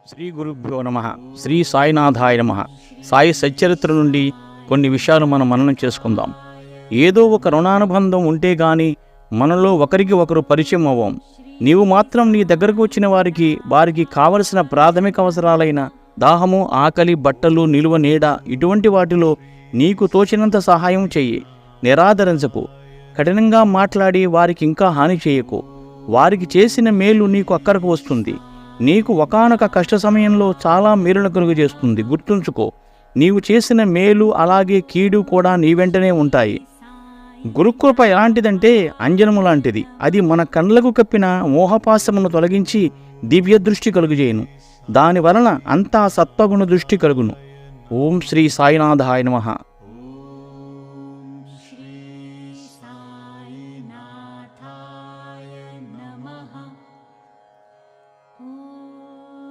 శ్రీ గురుభ్యో నమః. శ్రీ సాయినాథాయ నమః. సాయి సచ్చరిత్ర నుండి కొన్ని విషయాలు మనం మననం చేసుకుందాం. ఏదో ఒక రుణానుబంధం ఉంటే గాని మనలో ఒకరికి ఒకరు పరిచయం అవ్వం. నీవు మాత్రం నీ దగ్గరకు వచ్చిన వారికి కావలసిన ప్రాథమిక అవసరాలైన దాహము, ఆకలి, బట్టలు, నిలువ నీడ ఇటువంటి వాటిలో నీకు తోచినంత సహాయం చెయ్యి. నిరాదరించకు. కఠినంగా మాట్లాడి వారికి ఇంకా హాని చేయకు. వారికి చేసిన మేలు నీకు అక్కరకు వస్తుంది. నీకు ఒకానొక కష్ట సమయంలో చాలా మేలును కలుగు చేస్తుంది. గుర్తుంచుకో, నీవు చేసిన మేలు అలాగే కీడు కూడా నీ వెంటనే ఉంటాయి. గురుకృప ఎలాంటిదంటే అంజనము లాంటిది. అది మన కళ్ళకు కప్పిన మోహపాశమును తొలగించి దివ్య దృష్టి కలుగుజేయును. దాని వలన అంతా సత్వగుణ దృష్టి కలుగును. ఓం శ్రీ సాయినాథాయ నమః.